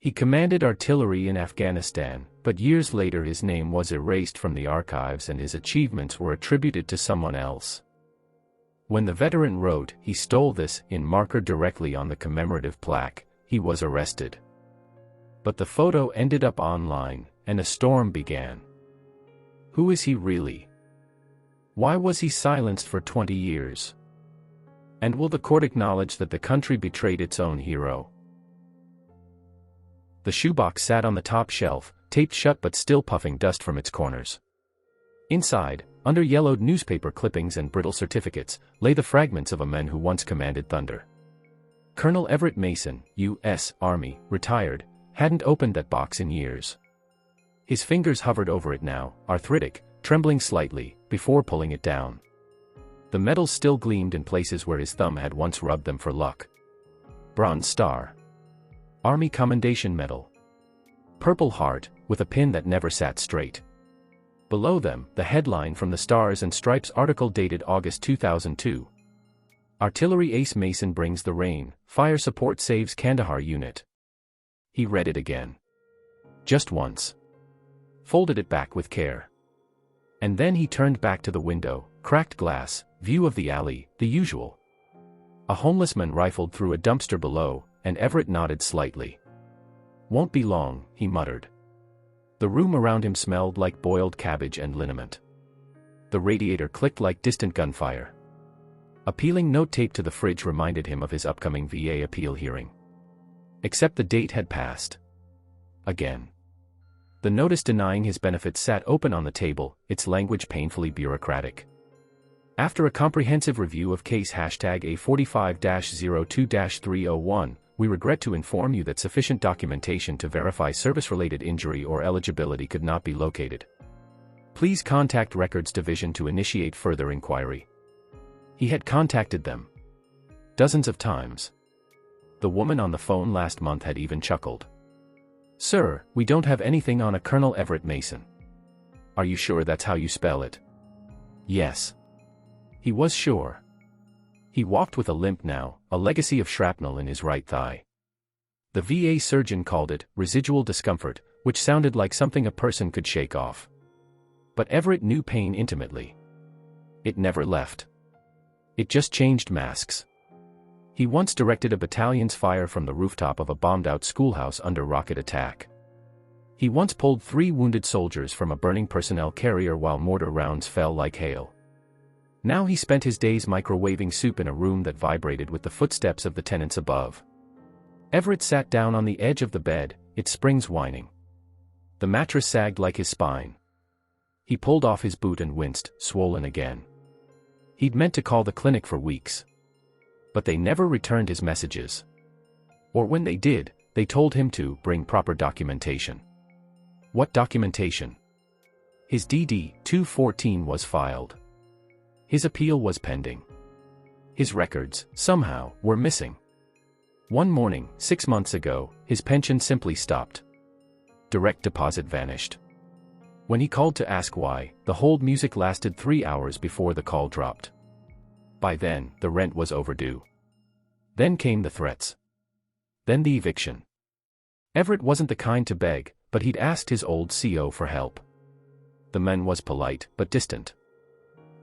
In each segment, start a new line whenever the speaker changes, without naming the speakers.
He commanded artillery in Afghanistan, but years later his name was erased from the archives and his achievements were attributed to someone else. When the veteran wrote, "He stole this," in marker directly on the commemorative plaque, he was arrested. But the photo ended up online, and a storm began. Who is he really? Why was he silenced for 20 years? And will the court acknowledge that the country betrayed its own hero? The shoebox sat on the top shelf, taped shut but still puffing dust from its corners. Inside, under yellowed newspaper clippings and brittle certificates, lay the fragments of a man who once commanded thunder. Colonel Everett Mason, U.S. Army, retired, hadn't opened that box in years. His fingers hovered over it now, arthritic, trembling slightly, before pulling it down. The metals still gleamed in places where his thumb had once rubbed them for luck. Bronze Star. Army Commendation Medal. Purple Heart, with a pin that never sat straight. Below them, the headline from the Stars and Stripes article dated August 2002. Artillery Ace Mason brings the rain, fire support saves Kandahar unit. He read it again. Just once. Folded it back with care. And then he turned back to the window, cracked glass, view of the alley, the usual. A homeless man rifled through a dumpster below, and Everett nodded slightly. "Won't be long," he muttered. The room around him smelled like boiled cabbage and liniment. The radiator clicked like distant gunfire. A peeling note taped to the fridge reminded him of his upcoming VA appeal hearing. Except the date had passed. Again. The notice denying his benefits sat open on the table, its language painfully bureaucratic. After a comprehensive review of case #A45-02-301, we regret to inform you that sufficient documentation to verify service-related injury or eligibility could not be located. Please contact Records Division to initiate further inquiry. He had contacted them dozens of times. The woman on the phone last month had even chuckled. "Sir, we don't have anything on a Colonel Everett Mason." "Are you sure that's how you spell it?" Yes. He was sure. He walked with a limp now, a legacy of shrapnel in his right thigh. The VA surgeon called it residual discomfort, which sounded like something a person could shake off. But Everett knew pain intimately. It never left. It just changed masks. He once directed a battalion's fire from the rooftop of a bombed-out schoolhouse under rocket attack. He once pulled 3 wounded soldiers from a burning personnel carrier while mortar rounds fell like hail. Now he spent his days microwaving soup in a room that vibrated with the footsteps of the tenants above. Everett sat down on the edge of the bed, its springs whining. The mattress sagged like his spine. He pulled off his boot and winced, swollen again. He'd meant to call the clinic for weeks. But they never returned his messages. Or when they did, they told him to bring proper documentation. What documentation? His DD-214 was filed. His appeal was pending. His records, somehow, were missing. One morning, 6 months ago, his pension simply stopped. Direct deposit vanished. When he called to ask why, the hold music lasted 3 hours before the call dropped. By then, the rent was overdue. Then came the threats. Then the eviction. Everett wasn't the kind to beg, but he'd asked his old CO for help. The man was polite, but distant.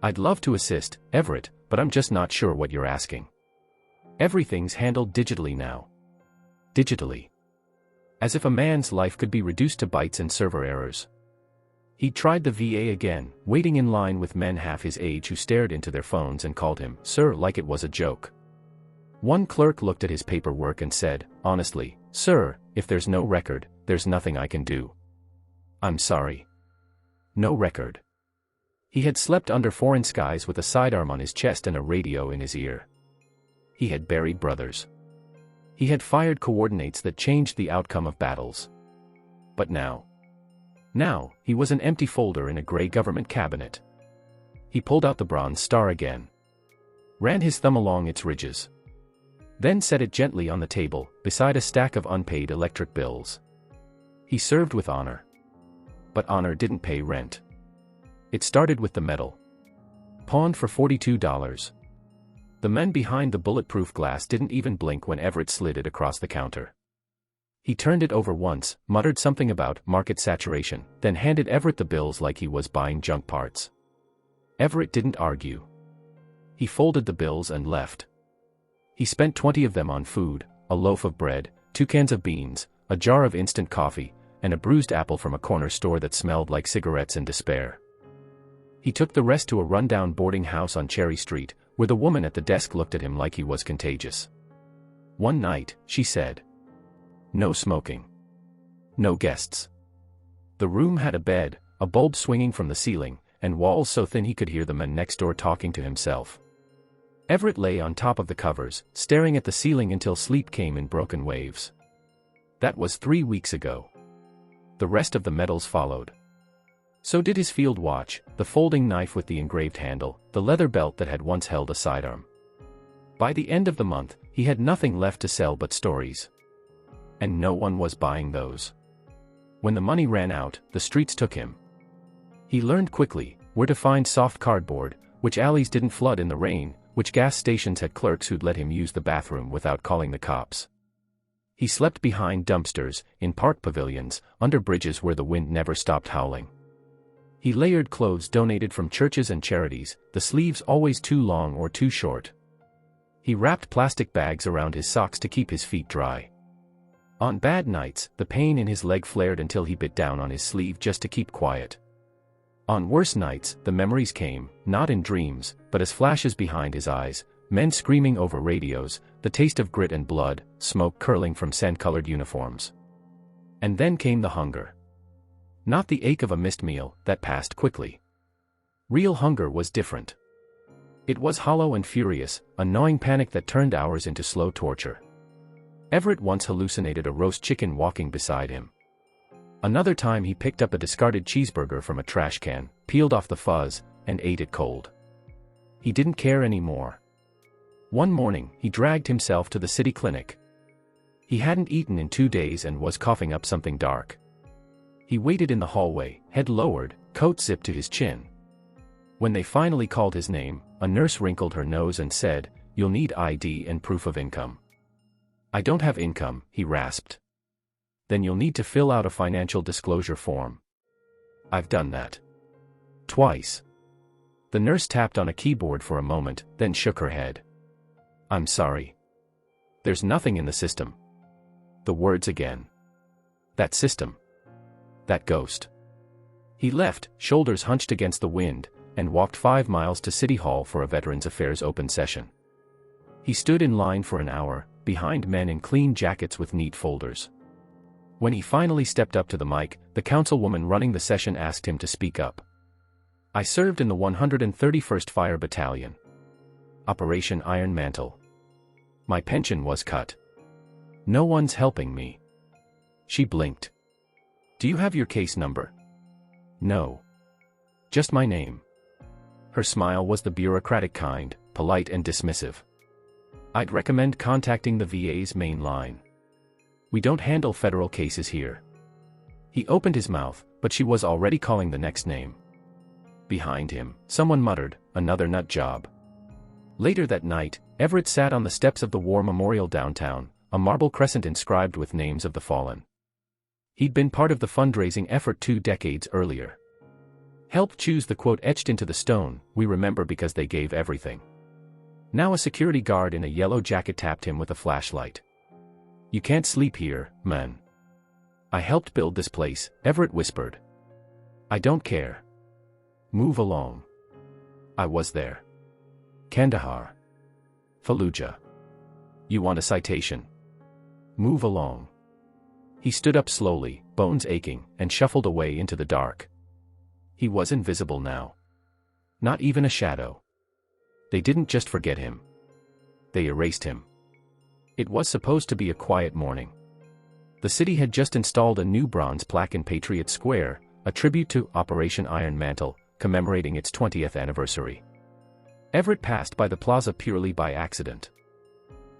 "I'd love to assist, Everett, but I'm just not sure what you're asking. Everything's handled digitally now." Digitally. As if a man's life could be reduced to bytes and server errors. He tried the VA again, waiting in line with men half his age who stared into their phones and called him "sir" like it was a joke. One clerk looked at his paperwork and said, honestly, "Sir, if there's no record, there's nothing I can do." "I'm sorry. No record." He had slept under foreign skies with a sidearm on his chest and a radio in his ear. He had buried brothers. He had fired coordinates that changed the outcome of battles. But now, he was an empty folder in a gray government cabinet. He pulled out the Bronze Star again. Ran his thumb along its ridges. Then set it gently on the table, beside a stack of unpaid electric bills. He served with honor. But honor didn't pay rent. It started with the medal. Pawned for $42. The men behind the bulletproof glass didn't even blink when Everett slid it across the counter. He turned it over once, muttered something about market saturation, then handed Everett the bills like he was buying junk parts. Everett didn't argue. He folded the bills and left. He spent 20 of them on food, a loaf of bread, 2 cans of beans, a jar of instant coffee, and a bruised apple from a corner store that smelled like cigarettes and despair. He took the rest to a rundown boarding house on Cherry Street, where the woman at the desk looked at him like he was contagious. One night, she said. No smoking. No guests. The room had a bed, a bulb swinging from the ceiling, and walls so thin he could hear the man next door talking to himself. Everett lay on top of the covers, staring at the ceiling until sleep came in broken waves. That was 3 weeks ago. The rest of the medals followed. So did his field watch, the folding knife with the engraved handle, the leather belt that had once held a sidearm. By the end of the month, he had nothing left to sell but stories. And no one was buying those. When the money ran out, the streets took him. He learned quickly where to find soft cardboard, which alleys didn't flood in the rain, which gas stations had clerks who'd let him use the bathroom without calling the cops. He slept behind dumpsters, in park pavilions, under bridges where the wind never stopped howling. He layered clothes donated from churches and charities, the sleeves always too long or too short. He wrapped plastic bags around his socks to keep his feet dry. On bad nights, the pain in his leg flared until he bit down on his sleeve just to keep quiet. On worse nights, the memories came, not in dreams, but as flashes behind his eyes, men screaming over radios, the taste of grit and blood, smoke curling from sand-colored uniforms. And then came the hunger. Not the ache of a missed meal, that passed quickly. Real hunger was different. It was hollow and furious, a gnawing panic that turned hours into slow torture. Everett once hallucinated a roast chicken walking beside him. Another time he picked up a discarded cheeseburger from a trash can, peeled off the fuzz, and ate it cold. He didn't care anymore. One morning, he dragged himself to the city clinic. He hadn't eaten in 2 days and was coughing up something dark. He waited in the hallway, head lowered, coat zipped to his chin. When they finally called his name, a nurse wrinkled her nose and said, "You'll need ID and proof of income." "I don't have income," he rasped. "Then you'll need to fill out a financial disclosure form." "I've done that. Twice." The nurse tapped on a keyboard for a moment, then shook her head. "I'm sorry. There's nothing in the system." The words again. That system. That ghost. He left, shoulders hunched against the wind, and walked 5 miles to City Hall for a Veterans Affairs open session. He stood in line for an hour, behind men in clean jackets with neat folders. When he finally stepped up to the mic, the councilwoman running the session asked him to speak up. "I served in the 131st Fire Battalion. Operation Iron Mantle. My pension was cut. No one's helping me." She blinked. "Do you have your case number?" "No. Just my name." Her smile was the bureaucratic kind, polite and dismissive. "I'd recommend contacting the VA's main line. We don't handle federal cases here." He opened his mouth, but she was already calling the next name. Behind him, someone muttered, "Another nut job." Later that night, Everett sat on the steps of the War Memorial downtown, a marble crescent inscribed with names of the fallen. He'd been part of the fundraising effort 2 decades earlier. Helped choose the quote etched into the stone, "We remember because they gave everything." Now a security guard in a yellow jacket tapped him with a flashlight. "You can't sleep here, man." "I helped build this place," Everett whispered. "I don't care. Move along." "I was there. Kandahar. Fallujah. You want a citation? Move along." He stood up slowly, bones aching, and shuffled away into the dark. He was invisible now. Not even a shadow. They didn't just forget him. They erased him. It was supposed to be a quiet morning. The city had just installed a new bronze plaque in Patriot Square, a tribute to Operation Iron Mantle, commemorating its 20th anniversary. Everett passed by the plaza purely by accident.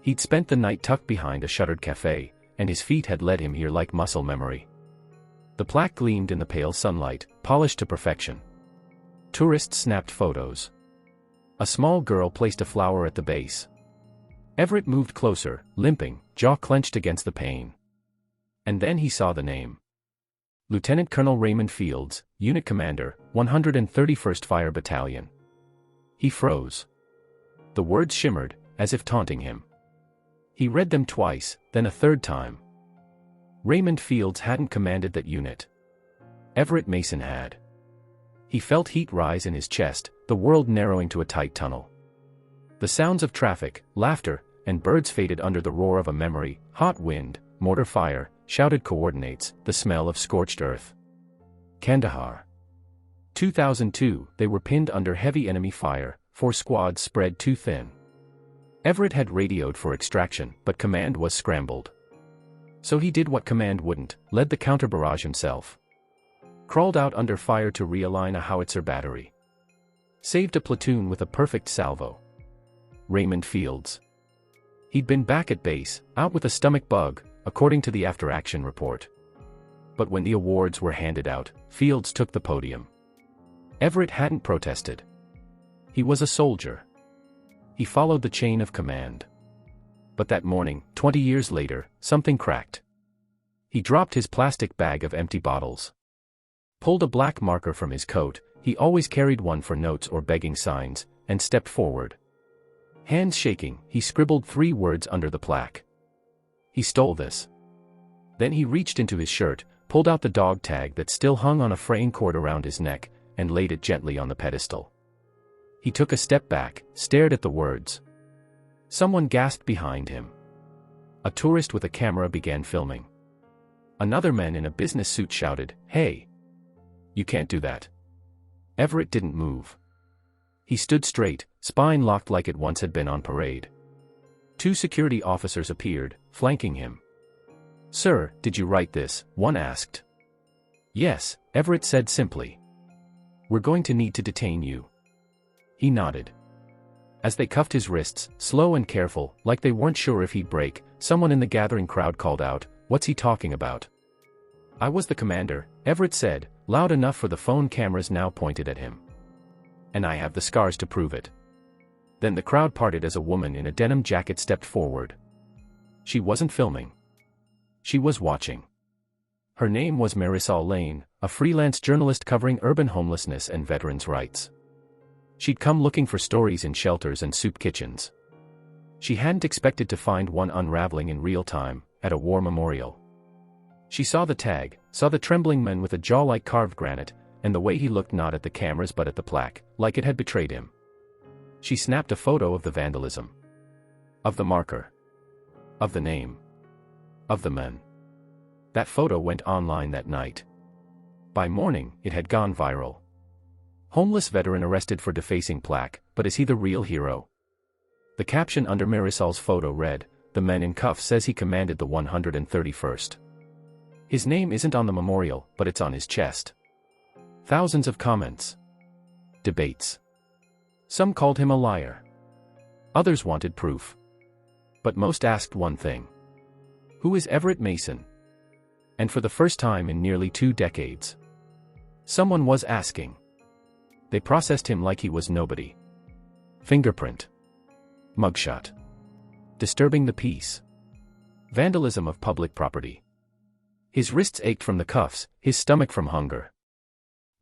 He'd spent the night tucked behind a shuttered cafe, and his feet had led him here like muscle memory. The plaque gleamed in the pale sunlight, polished to perfection. Tourists snapped photos. A small girl placed a flower at the base. Everett moved closer, limping, jaw clenched against the pane. And then he saw the name. Lieutenant Colonel Raymond Fields, Unit Commander, 131st Fire Battalion. He froze. The words shimmered, as if taunting him. He read them twice, then a third time. Raymond Fields hadn't commanded that unit. Everett Mason had. He felt heat rise in his chest, the world narrowing to a tight tunnel. The sounds of traffic, laughter, and birds faded under the roar of a memory, hot wind, mortar fire, shouted coordinates, the smell of scorched earth. Kandahar. 2002, they were pinned under heavy enemy fire, 4 squads spread too thin. Everett had radioed for extraction, but command was scrambled. So he did what command wouldn't, led the counter-barrage himself. Crawled out under fire to realign a howitzer battery. Saved a platoon with a perfect salvo. Raymond Fields. He'd been back at base, out with a stomach bug, according to the after-action report. But when the awards were handed out, Fields took the podium. Everett hadn't protested. He was a soldier. He followed the chain of command. But that morning, 20 years later, something cracked. He dropped his plastic bag of empty bottles. Pulled a black marker from his coat, he always carried one for notes or begging signs, and stepped forward. Hands shaking, he scribbled 3 words under the plaque. He stole this. Then he reached into his shirt, pulled out the dog tag that still hung on a fraying cord around his neck, and laid it gently on the pedestal. He took a step back, stared at the words. Someone gasped behind him. A tourist with a camera began filming. Another man in a business suit shouted, "Hey! You can't do that." Everett didn't move. He stood straight, spine locked like it once had been on parade. 2 security officers appeared, flanking him. "Sir, did you write this?" one asked. "Yes," Everett said simply. "We're going to need to detain you." He nodded. As they cuffed his wrists, slow and careful, like they weren't sure if he'd break, someone in the gathering crowd called out, "What's he talking about?" "I was the commander," Everett said, loud enough for the phone cameras now pointed at him. "And I have the scars to prove it." Then the crowd parted as a woman in a denim jacket stepped forward. She wasn't filming. She was watching. Her name was Marisol Lane, a freelance journalist covering urban homelessness and veterans' rights. She'd come looking for stories in shelters and soup kitchens. She hadn't expected to find one unraveling in real time, at a war memorial. She saw the tag, saw the trembling man with a jaw like carved granite, and the way he looked not at the cameras but at the plaque, like it had betrayed him. She snapped a photo of the vandalism. Of the marker. Of the name. Of the man. That photo went online that night. By morning, it had gone viral. Homeless veteran arrested for defacing plaque, but is he the real hero? The caption under Marisol's photo read, "The man in cuffs says he commanded the 131st. His name isn't on the memorial, but it's on his chest." Thousands of comments. Debates. Some called him a liar. Others wanted proof. But most asked one thing. Who is Everett Mason? And for the first time in nearly 2 decades. Someone was asking. They processed him like he was nobody. Fingerprint. Mugshot. Disturbing the peace. Vandalism of public property. His wrists ached from the cuffs, his stomach from hunger.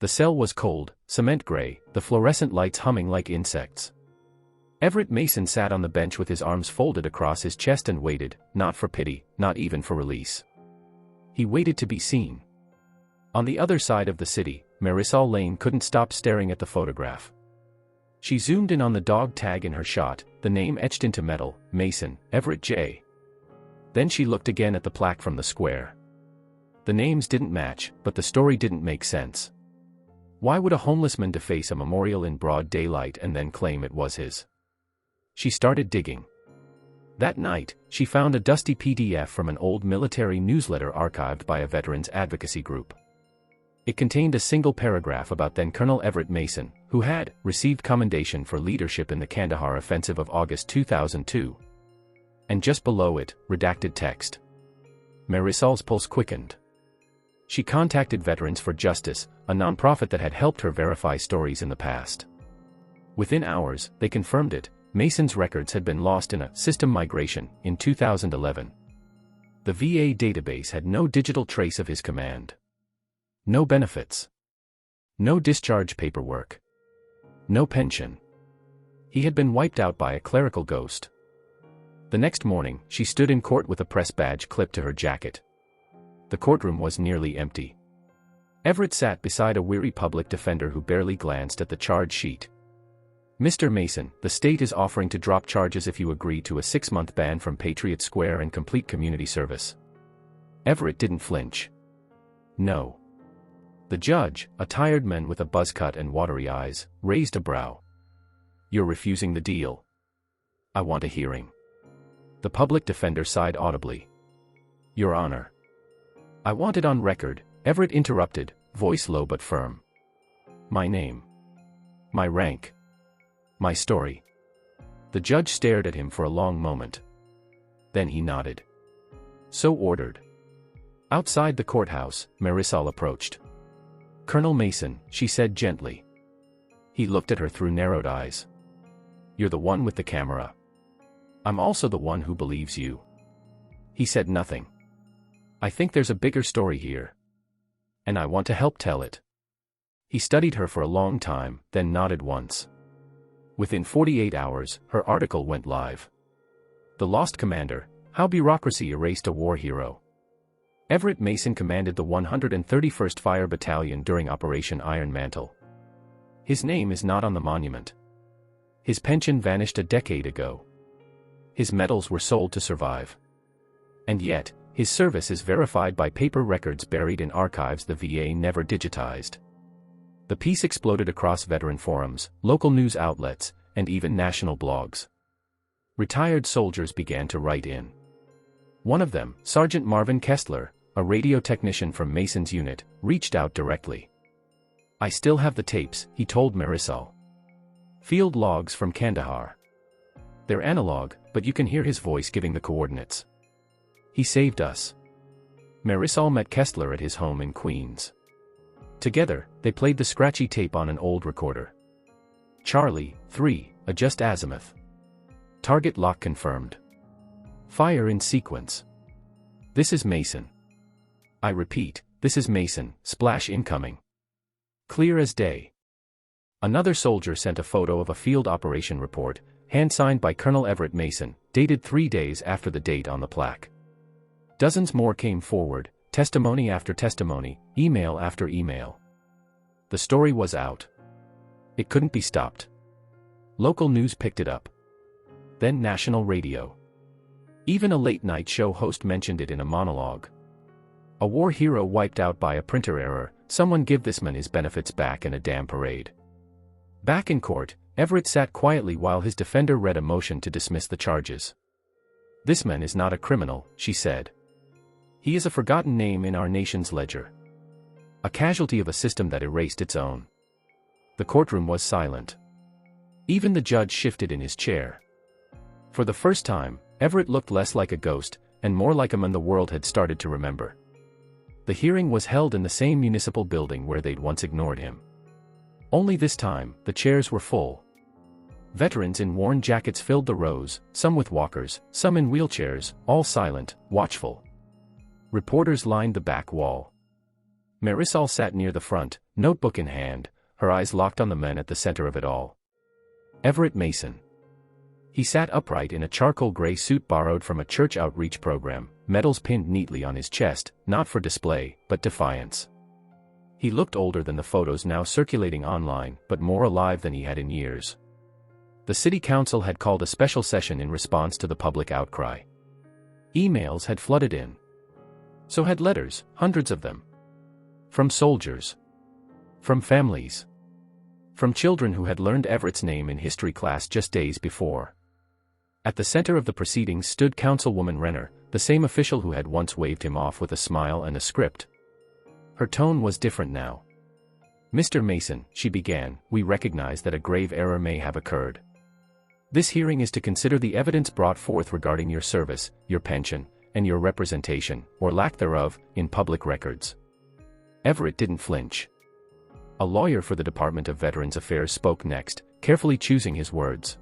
The cell was cold, cement gray, the fluorescent lights humming like insects. Everett Mason sat on the bench with his arms folded across his chest and waited, not for pity, not even for release. He waited to be seen. On the other side of the city, Marisol Lane couldn't stop staring at the photograph. She zoomed in on the dog tag in her shot, the name etched into metal, Mason, Everett J. Then she looked again at the plaque from the square. The names didn't match, but the story didn't make sense. Why would a homeless man deface a memorial in broad daylight and then claim it was his? She started digging. That night, she found a dusty PDF from an old military newsletter archived by a veterans advocacy group. It contained a single paragraph about then Colonel Everett Mason, who had received commendation for leadership in the Kandahar offensive of August 2002. And just below it, redacted text. Marisol's pulse quickened. She contacted Veterans for Justice, a nonprofit that had helped her verify stories in the past. Within hours, they confirmed it. Mason's records had been lost in a system migration in 2011. The VA database had no digital trace of his command. No benefits. No discharge paperwork. No pension. He had been wiped out by a clerical ghost. The next morning, she stood in court with a press badge clipped to her jacket. The courtroom was nearly empty. Everett sat beside a weary public defender who barely glanced at the charge sheet. "Mr. Mason, the state is offering to drop charges if you agree to a 6-month ban from Patriot Square and complete community service." Everett didn't flinch. "No." The judge, a tired man with a buzz cut and watery eyes, raised a brow. "You're refusing the deal." "I want a hearing." The public defender sighed audibly. "Your Honor." "I want it on record," Everett interrupted, voice low but firm. "My name. My rank. My story." The judge stared at him for a long moment. Then he nodded. "So ordered." Outside the courthouse, Marisol approached. "Colonel Mason," she said gently. He looked at her through narrowed eyes. "You're the one with the camera. I'm also the one who believes you." He said nothing. "I think there's a bigger story here. And I want to help tell it." He studied her for a long time, then nodded once. Within 48 hours, her article went live. "The Lost Commander: How Bureaucracy Erased a War Hero." Everett Mason commanded the 131st Fire Battalion during Operation Iron Mantle. His name is not on the monument. His pension vanished a decade ago. His medals were sold to survive. And yet, his service is verified by paper records buried in archives the VA never digitized. The piece exploded across veteran forums, local news outlets, and even national blogs. Retired soldiers began to write in. One of them, Sergeant Marvin Kestler, a radio technician from Mason's unit, reached out directly. "I still have the tapes," he told Marisol. "Field logs from Kandahar. They're analog, but you can hear his voice giving the coordinates. He saved us." Marisol met Kestler at his home in Queens. Together, they played the scratchy tape on an old recorder. "Charlie, 3, adjust azimuth. Target lock confirmed. Fire in sequence. This is Mason. I repeat, this is Mason, splash incoming. Clear as day." Another soldier sent a photo of a field operation report, hand-signed by Colonel Everett Mason, dated 3 days after the date on the plaque. Dozens more came forward, testimony after testimony, email after email. The story was out. It couldn't be stopped. Local news picked it up. Then national radio. Even a late-night show host mentioned it in a monologue. "A war hero wiped out by a printer error, someone give this man his benefits back in a damn parade." Back in court, Everett sat quietly while his defender read a motion to dismiss the charges. "This man is not a criminal," she said. "He is a forgotten name in our nation's ledger. A casualty of a system that erased its own." The courtroom was silent. Even the judge shifted in his chair. For the first time, Everett looked less like a ghost, and more like a man the world had started to remember. The hearing was held in the same municipal building where they'd once ignored him. Only this time, the chairs were full. Veterans in worn jackets filled the rows, some with walkers, some in wheelchairs, all silent, watchful. Reporters lined the back wall. Marisol sat near the front, notebook in hand, her eyes locked on the man at the center of it all. Everett Mason. He sat upright in a charcoal gray suit borrowed from a church outreach program, medals pinned neatly on his chest, not for display, but defiance. He looked older than the photos now circulating online, but more alive than he had in years. The city council had called a special session in response to the public outcry. Emails had flooded in. So had letters, hundreds of them. From soldiers. From families. From children who had learned Everett's name in history class just days before. At the center of the proceedings stood Councilwoman Renner, the same official who had once waved him off with a smile and a script. Her tone was different now. "Mr. Mason," she began, "we recognize that a grave error may have occurred. This hearing is to consider the evidence brought forth regarding your service, your pension, and your representation, or lack thereof, in public records." Everett didn't flinch. A lawyer for the Department of Veterans Affairs spoke next, carefully choosing his words.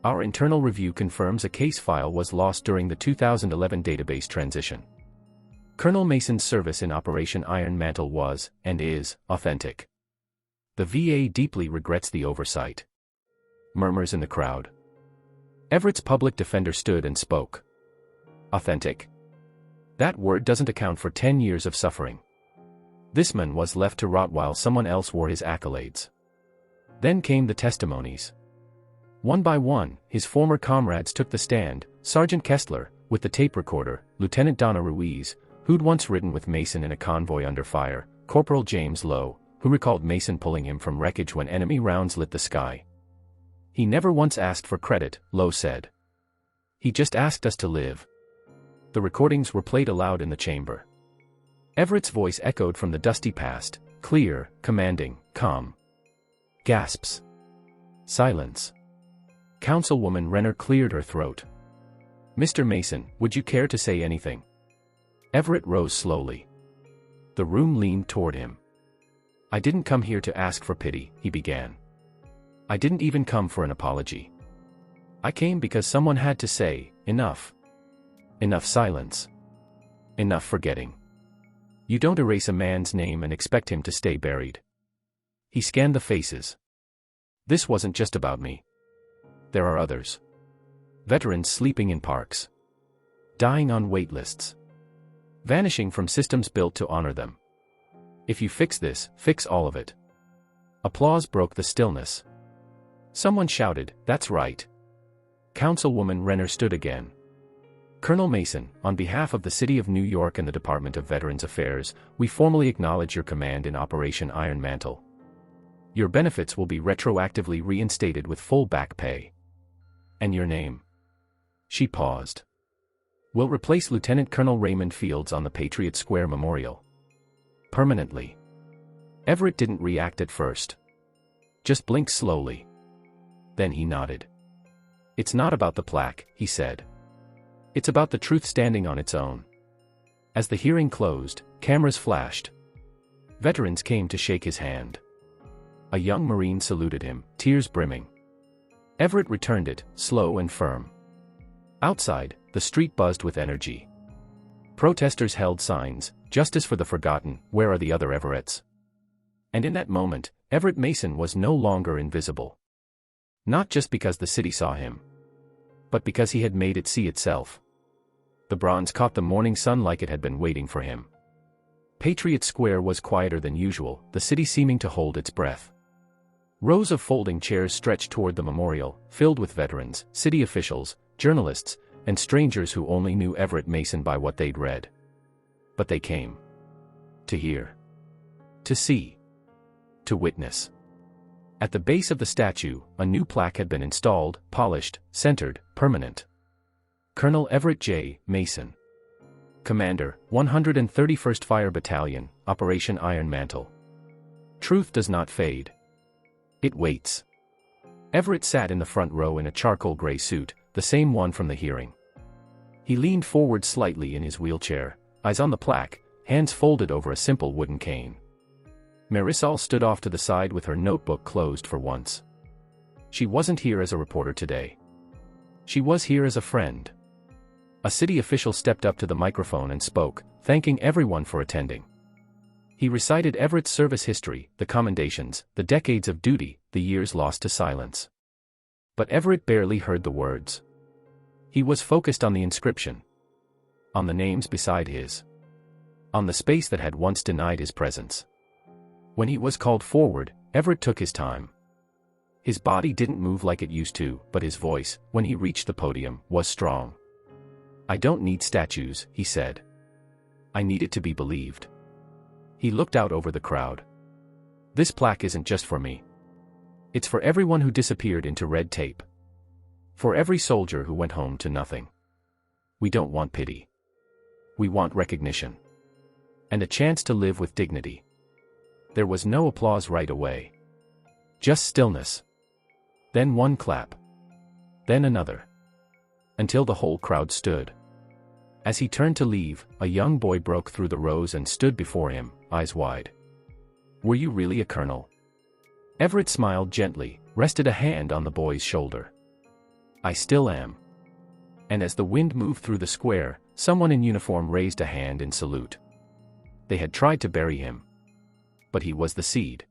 Our internal review confirms a case file was lost during the 2011 database transition. Colonel Mason's service in Operation Iron Mantle was, and is, authentic. The VA deeply regrets the oversight. Murmurs in the crowd. Everett's public defender stood and spoke. Authentic? That word doesn't account for 10 years of suffering. This man was left to rot while someone else wore his accolades. Then came the testimonies. One by one, his former comrades took the stand: Sergeant Kessler, with the tape recorder; Lieutenant Donna Ruiz, who'd once ridden with Mason in a convoy under fire; Corporal James Lowe, who recalled Mason pulling him from wreckage when enemy rounds lit the sky. "He never once asked for credit," Lowe said. "He just asked us to live." The recordings were played aloud in the chamber. Everett's voice echoed from the dusty past, clear, commanding, calm. Gasps. Silence. Councilwoman Renner cleared her throat. "Mr. Mason, would you care to say anything?" Everett rose slowly. The room leaned toward him. "I didn't come here to ask for pity," he began. "I didn't even come for an apology. I came because someone had to say, enough. Enough silence. Enough forgetting. You don't erase a man's name and expect him to stay buried." He scanned the faces. "This wasn't just about me. There are others. Veterans sleeping in parks. Dying on wait lists. Vanishing from systems built to honor them. If you fix this, fix all of it." Applause broke the stillness. Someone shouted, "That's right." Councilwoman Renner stood again. "Colonel Mason, on behalf of the City of New York and the Department of Veterans Affairs, we formally acknowledge your command in Operation Iron Mantle. Your benefits will be retroactively reinstated with full back pay. And your name?" She paused. "Will replace Lieutenant Colonel Raymond Fields on the Patriot Square Memorial. Permanently." Everett didn't react at first. Just blinked slowly. Then he nodded. "It's not about the plaque," he said. "It's about the truth standing on its own." As the hearing closed, cameras flashed. Veterans came to shake his hand. A young Marine saluted him, tears brimming. Everett returned it, slow and firm. Outside, the street buzzed with energy. Protesters held signs, "Justice for the Forgotten, where are the other Everetts?" And in that moment, Everett Mason was no longer invisible. Not just because the city saw him, but because he had made it see itself. The bronze caught the morning sun like it had been waiting for him. Patriot Square was quieter than usual, the city seeming to hold its breath. Rows of folding chairs stretched toward the memorial, filled with veterans, city officials, journalists, and strangers who only knew Everett Mason by what they'd read. But they came. To hear. To see. To witness. At the base of the statue, a new plaque had been installed, polished, centered, permanent. Colonel Everett J. Mason. Commander, 131st Fire Battalion, Operation Iron Mantle. Truth does not fade. It waits. Everett sat in the front row in a charcoal gray suit, the same one from the hearing. He leaned forward slightly in his wheelchair, eyes on the plaque, hands folded over a simple wooden cane. Marisol stood off to the side with her notebook closed for once. She wasn't here as a reporter today. She was here as a friend. A city official stepped up to the microphone and spoke, thanking everyone for attending. He recited Everett's service history, the commendations, the decades of duty, the years lost to silence. But Everett barely heard the words. He was focused on the inscription. On the names beside his. On the space that had once denied his presence. When he was called forward, Everett took his time. His body didn't move like it used to, but his voice, when he reached the podium, was strong. "I don't need statues," he said. "I need it to be believed." He looked out over the crowd. "This plaque isn't just for me. It's for everyone who disappeared into red tape. For every soldier who went home to nothing. We don't want pity. We want recognition. And a chance to live with dignity." There was no applause right away. Just stillness. Then one clap. Then another. Until the whole crowd stood. As he turned to leave, a young boy broke through the rows and stood before him, eyes wide. "Were you really a colonel?" Everett smiled gently, rested a hand on the boy's shoulder. I still am. And as the wind moved through the square, someone in uniform raised a hand in salute. They had tried to bury him. But he was the seed.